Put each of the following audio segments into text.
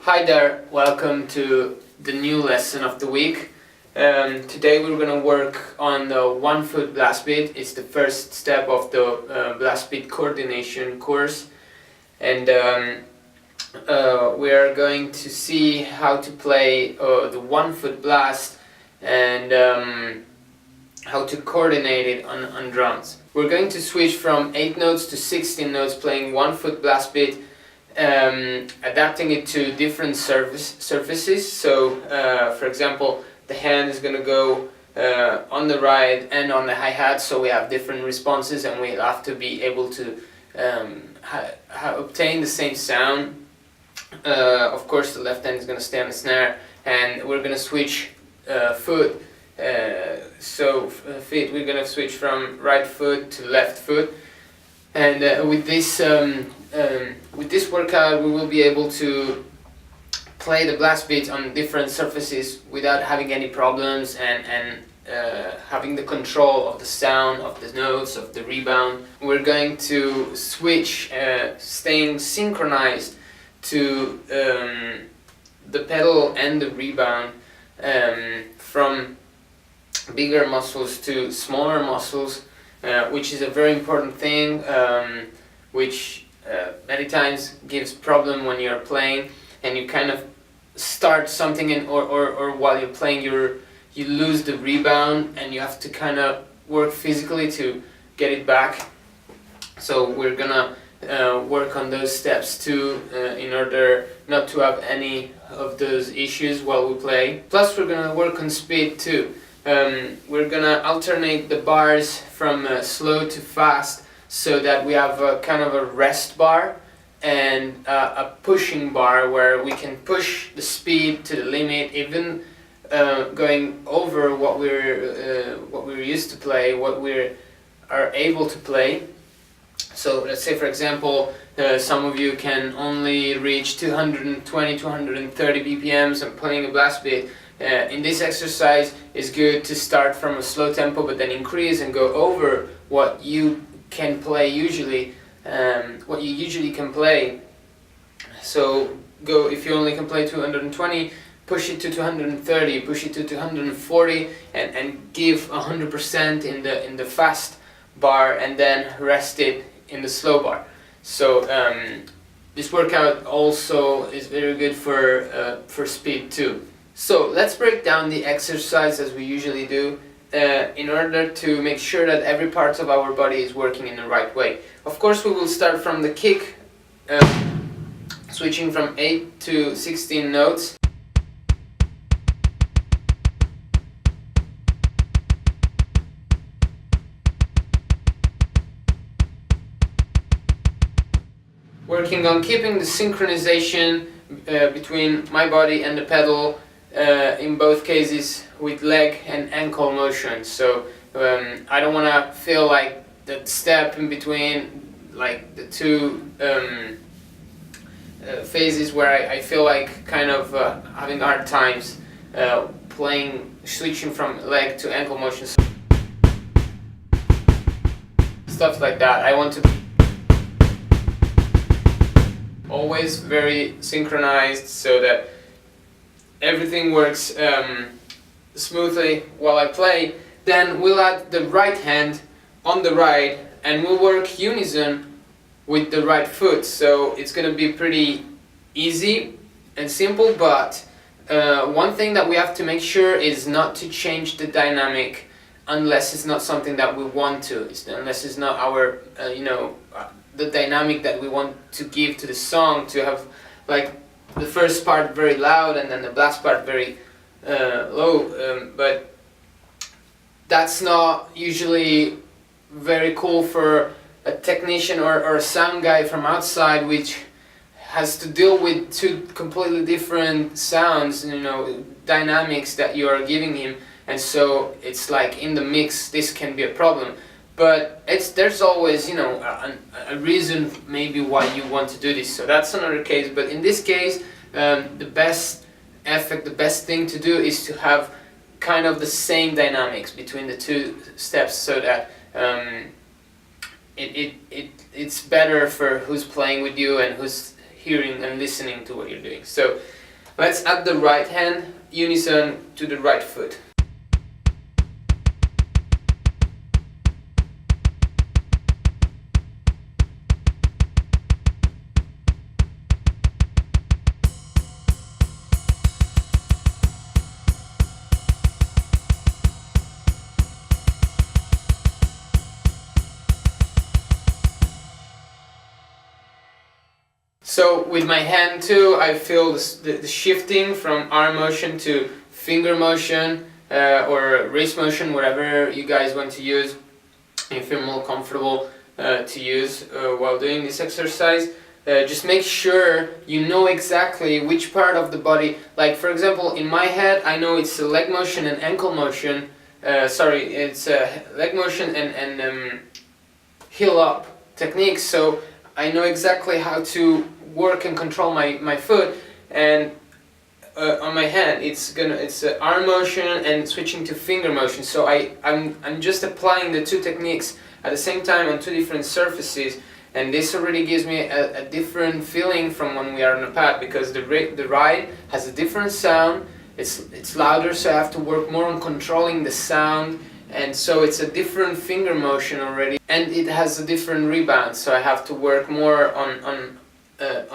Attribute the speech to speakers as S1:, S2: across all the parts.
S1: Hi there, welcome to the new lesson of the week. Today we're going to work on the 1 foot blast beat. It's the first step of the blast beat coordination course, and we are going to see how to play the 1 foot blast and how to coordinate it on drums. We're going to switch from 8 notes to 16 notes playing 1 foot blast beat, adapting it to different surfaces. So for example, the hand is going to go on the ride and on the hi-hat, so we have different responses and we have to be able to obtain the same sound. Of course the left hand is going to stay on the snare, and we're going to switch foot. Feet, we're going to switch from right foot to left foot, and with this workout we will be able to play the blast beat on different surfaces without having any problems, and having the control of the sound, of the notes, of the rebound. We're going to switch, staying synchronized to the pedal and the rebound, from bigger muscles to smaller muscles, which is a very important thing, which many times gives problem when you're playing and you kind of start something or while you're playing you lose the rebound and you have to kind of work physically to get it back. So we're gonna work on those steps too, in order not to have any of those issues while we play. Plus we're gonna work on speed too. We're gonna alternate the bars from slow to fast, so that we have a kind of a rest bar and a pushing bar where we can push the speed to the limit, even going over what we're used to play, what we are able to play. So let's say for example, some of you can only reach 220, 230 BPMs and playing a blast beat. In this exercise it's good to start from a slow tempo but then increase and go over what you can play usually, what you usually can play. So go, if you only can play 220, push it to 230, push it to 240, and give 100% in the fast bar, and then rest it in the slow bar. So this workout also is very good for speed too. So let's break down the exercise as we usually do, in order to make sure that every part of our body is working in the right way. Of course we will start from the kick, switching from 8 to 16 notes. Working on keeping the synchronization between my body and the pedal, in both cases with leg and ankle motion. So I don't want to feel like the step in between, like the two phases where I feel like kind of having hard times switching from leg to ankle motion, stuff like that. I want to be always very synchronized so that everything works smoothly while I play. Then we'll add the right hand on the ride and we'll work unison with the right foot. So it's going to be pretty easy and simple, but one thing that we have to make sure is not to change the dynamic unless it's not something that we want to, unless it's not our the dynamic that we want to give to the song, to have like the first part very loud and then the blast part very low, but that's not usually very cool for a technician or a sound guy from outside, which has to deal with two completely different sounds, dynamics that you are giving him, and so it's like in the mix this can be a problem. But there's always a reason maybe why you want to do this, so that's another case. But in this case, the best thing to do is to have kind of the same dynamics between the two steps, so that it's better for who's playing with you and who's hearing and listening to what you're doing. So let's add the right hand unison to the right foot. So with my hand too, I feel the shifting from arm motion to finger motion or wrist motion, whatever you guys want to use. You feel more comfortable to use while doing this exercise. Just make sure you know exactly which part of the body, like for example in my head I know it's a leg motion and ankle motion, it's a leg motion and heel up techniques, so I know exactly how to work and control my foot, and on my hand it's arm motion and switching to finger motion. So I'm just applying the two techniques at the same time on two different surfaces, and this already gives me a different feeling from when we are on a pad, because the ride has a different sound. It's louder, so I have to work more on controlling the sound, and so it's a different finger motion already, and it has a different rebound, so I have to work more on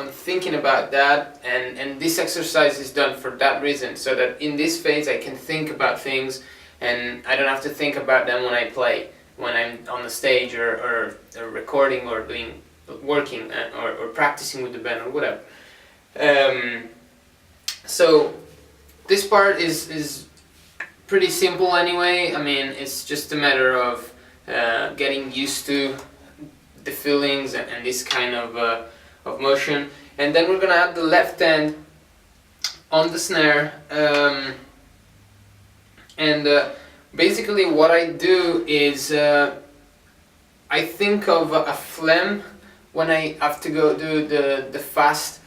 S1: thinking about that, and this exercise is done for that reason, so that in this phase I can think about things and I don't have to think about them when I play, when I'm on the stage or recording or working or practicing with the band or whatever. So this part is pretty simple anyway. I mean, it's just a matter of getting used to the feelings and this kind of motion. And then we're gonna add the left hand on the snare, basically what I do is I think of a phlegm when I have to go do the fast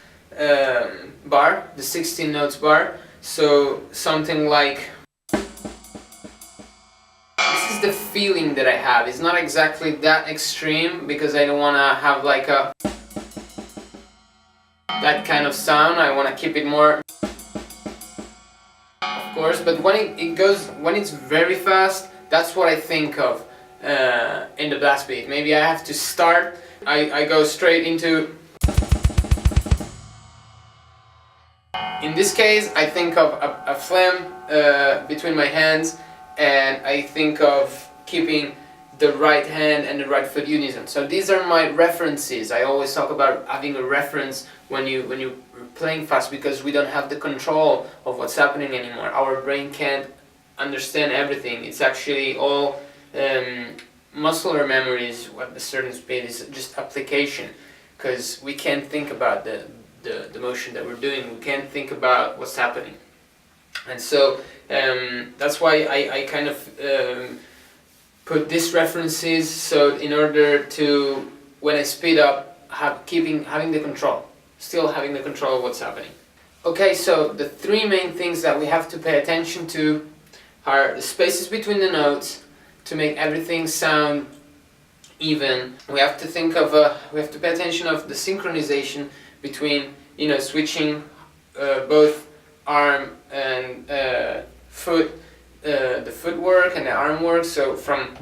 S1: bar, the 16 notes bar. So something like, this is the feeling that I have. It's not exactly that extreme because I don't want to have like that kind of sound. I want to keep it more, of course, but when when it's very fast, that's what I think of in the blast beat. Maybe I have to start, I go straight into, in this case I think of a phlegm between my hands, and I think of keeping the right hand and the right foot unison. So these are my references. I always talk about having a reference when you're playing fast, because we don't have the control of what's happening anymore. Our brain can't understand everything. It's actually all muscular memories. At a certain speed is just application, because we can't think about the motion that we're doing. We can't think about what's happening. And so that's why I kind of put these references, so in order to, when I speed up, having the control, still having the control of what's happening. Okay, so the three main things that we have to pay attention to are the spaces between the notes to make everything sound even. We have to think of we have to pay attention of the synchronization between, you know, switching both arm and foot, the footwork and the arm work. So from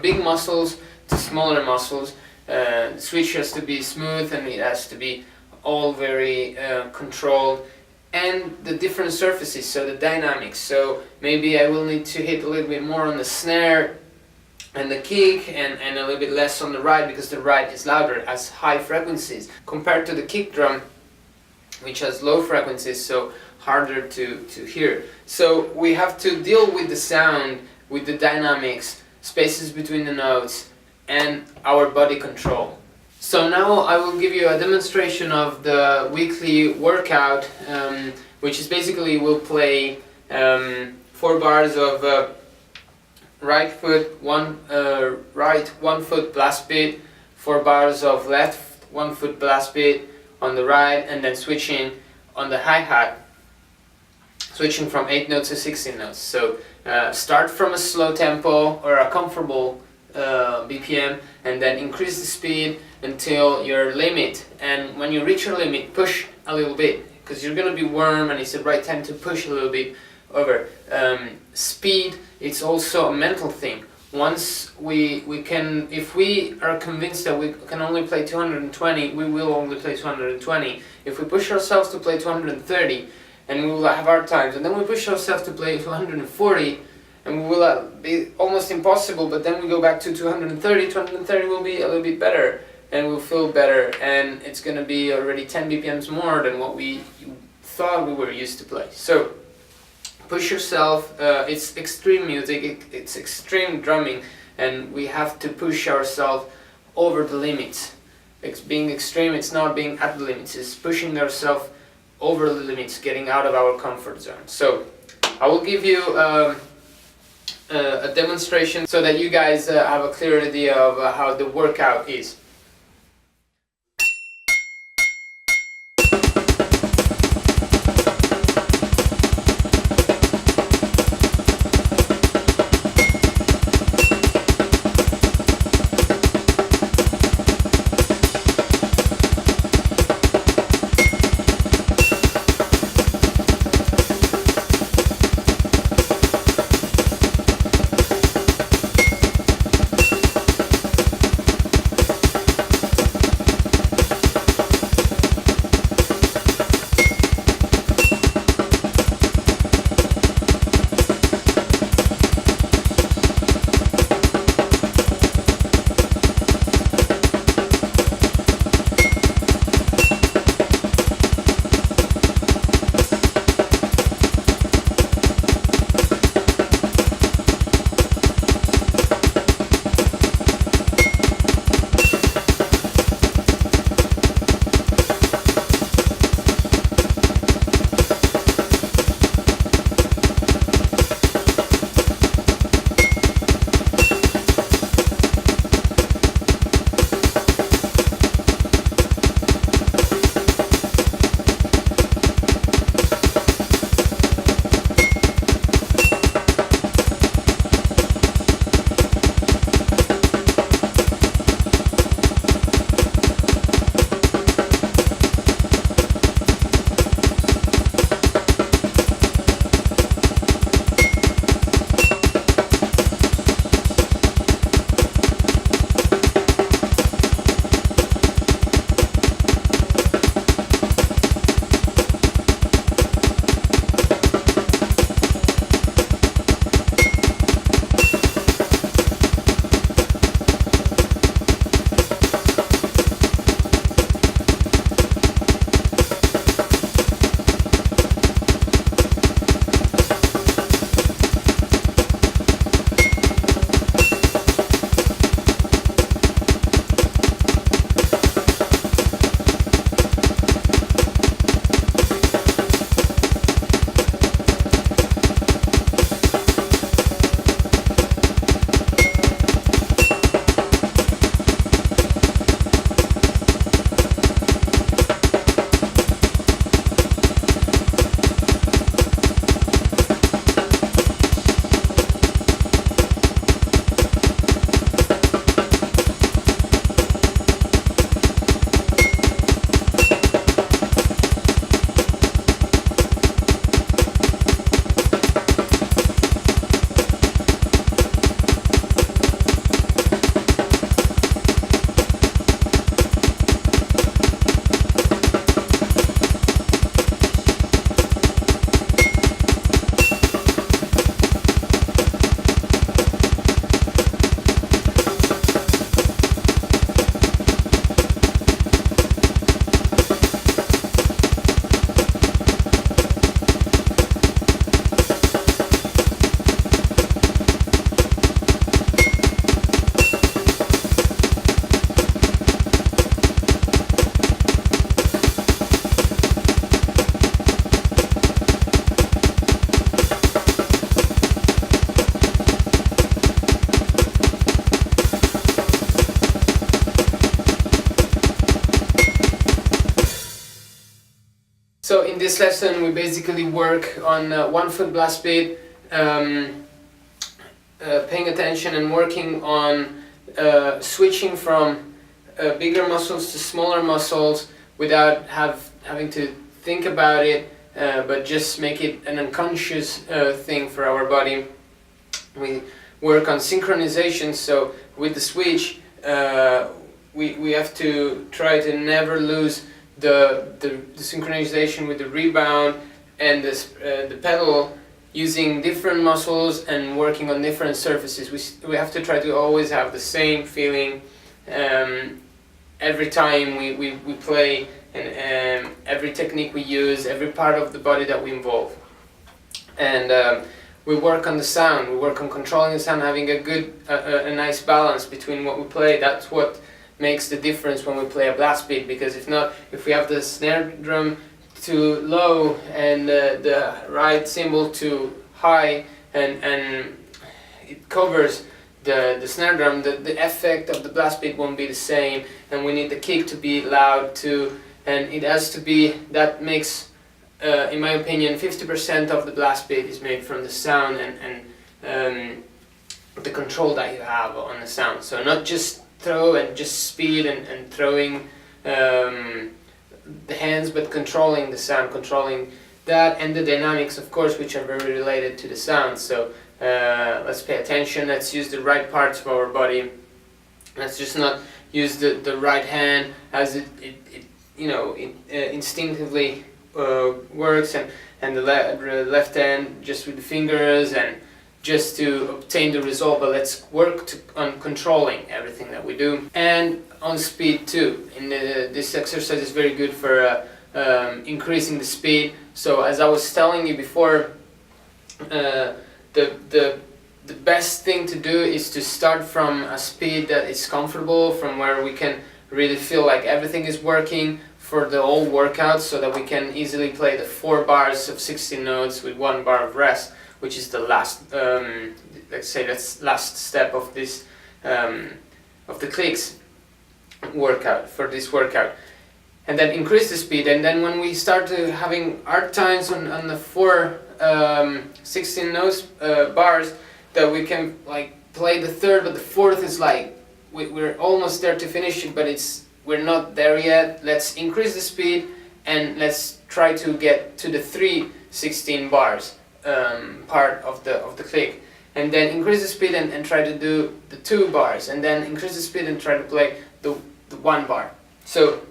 S1: big muscles to smaller muscles, the switch has to be smooth and it has to be all very controlled, and the different surfaces, so the dynamics. So maybe I will need to hit a little bit more on the snare and the kick, and a little bit less on the ride, because the ride is louder, has high frequencies, compared to the kick drum, which has low frequencies, so harder to hear. So we have to deal with the sound, with the dynamics, spaces between the notes, and our body control. So now I will give you a demonstration of the weekly workout, which is basically we'll play 4 bars of right foot, right 1 foot blast beat, 4 bars of left 1 foot blast beat on the right, and then switching on the hi-hat, switching from 8 notes to 16 notes. So start from a slow tempo or a comfortable BPM, and then increase the speed until your limit. And when you reach your limit, push a little bit, because you're gonna be warm and it's the right time to push a little bit over. Speed, it's also a mental thing. Once we can, if we are convinced that we can only play 220, we will only play 220. If we push ourselves to play 230, and we will have hard times, and then we push ourselves to play 240, and we will be almost impossible, but then we go back to 230 will be a little bit better, and we'll feel better, and it's going to be already 10 BPMs more than what we thought we were used to play. So push yourself. It's extreme music, it's extreme drumming, and we have to push ourselves over the limits. It's being extreme, it's not being at the limits, it's pushing ourselves over the limits, getting out of our comfort zone. So I will give you a demonstration so that you guys have a clear idea of how the workout is. So in this lesson we basically work on 1 foot blast beat, paying attention and working on switching from bigger muscles to smaller muscles without having to think about it, but just make it an unconscious thing for our body. We work on synchronization, so with the switch we have to try to never lose the synchronization with the rebound and the pedal, using different muscles and working on different surfaces. We have to try to always have the same feeling every time we play, and every technique we use, every part of the body that we involve. And we work on the sound, we work on controlling the sound, having a nice balance between what we play. That's what makes the difference when we play a blast beat, because if we have the snare drum too low and the right cymbal too high, and it covers the snare drum, the effect of the blast beat won't be the same, and we need the kick to be loud too, and it has to be, that makes, in my opinion, 50% of the blast beat is made from the sound and the control that you have on the sound. So not just throw and just speed and throwing the hands, but controlling the sound, controlling that, and the dynamics, of course, which are very related to the sound. So let's pay attention, let's use the right parts of our body, let's just not use the right hand as it instinctively works, and the left hand just with the fingers and just to obtain the result, but let's work on controlling everything that we do, and on speed too. This exercise is very good for increasing the speed. So as I was telling you before, the best thing to do is to start from a speed that is comfortable, from where we can really feel like everything is working for the whole workout, so that we can easily play the 4 bars of 16 notes with 1 bar of rest, which is the last, let's say that's last step of this, of the clicks workout, for this workout. And then increase the speed, and then when we start to having hard times on the 4 16 notes bars, that we can like play the 3rd, but the 4th is like we're almost there to finish it, but we're not there yet. Let's increase the speed and let's try to get to the 3 16 bars part of the click, and then increase the speed and try to do the 2 bars, and then increase the speed and try to play the 1 bar. So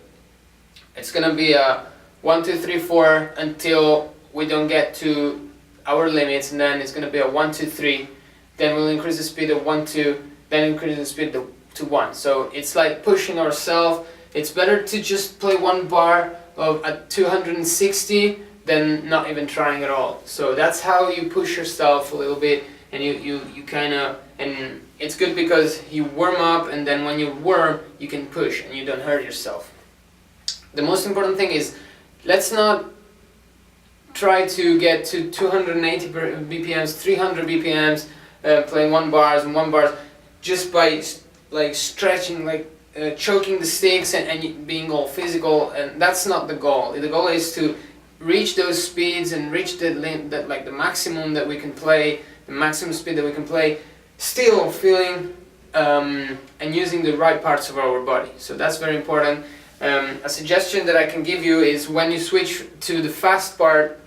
S1: it's gonna be a 1 2 3 4 until we don't get to our limits, and then it's gonna be a 1 2 3. Then we'll increase the speed of 1 2, then increase the speed to 1. So it's like pushing ourselves. It's better to just play 1 bar at 260 than not even trying at all. So that's how you push yourself a little bit, and you kind of, and it's good because you warm up, and then when you warm you can push and you don't hurt yourself. The most important thing is, let's not try to get to 280 BPMs, 300 BPMs, playing 1 bars and 1 bars, just by like stretching, like choking the sticks and being all physical, and that's not the goal. The goal is to reach those speeds and reach the maximum that we can play, the maximum speed that we can play, still feeling and using the right parts of our body. So that's very important. A suggestion that I can give you is, when you switch to the fast part,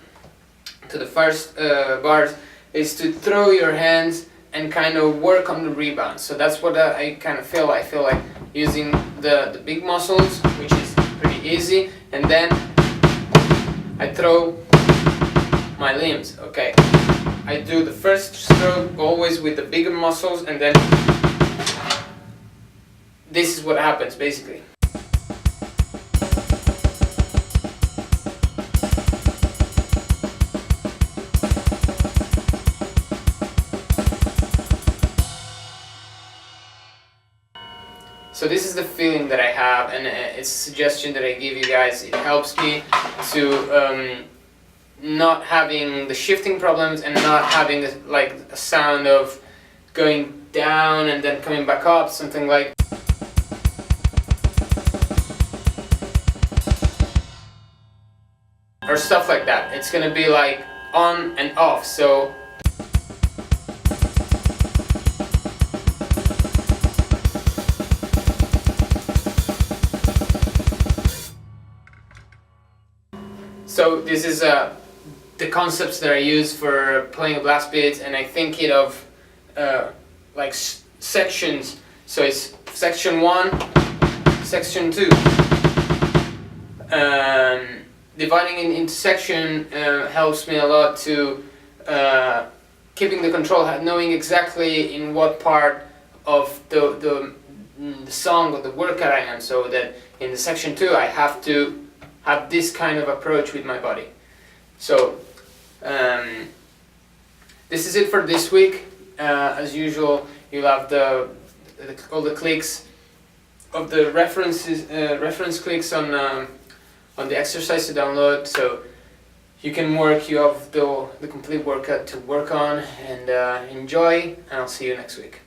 S1: to the first bars, is to throw your hands and kind of work on the rebound. So that's what I kind of feel. I feel like using the big muscles, which is pretty easy, and then I throw my limbs. Okay, I do the first stroke always with the bigger muscles, and then this is what happens basically. So this is the feeling that I have, and it's a suggestion that I give you guys. It helps me to not having the shifting problems, and not having a sound of going down and then coming back up, something like. Or stuff like that. It's gonna be like on and off. So So this is the concepts that I use for playing a blast beat, and I think it of like sections. So it's section 1, section 2. Dividing it into section helps me a lot to keeping the control, knowing exactly in what part of the song or the workout I am, so that in the section 2 I have to have this kind of approach with my body. So this is it for this week. As usual, you'll have all the clicks of the reference clicks on the exercise to download, so you can you have the complete workout to work on and enjoy, and I'll see you next week.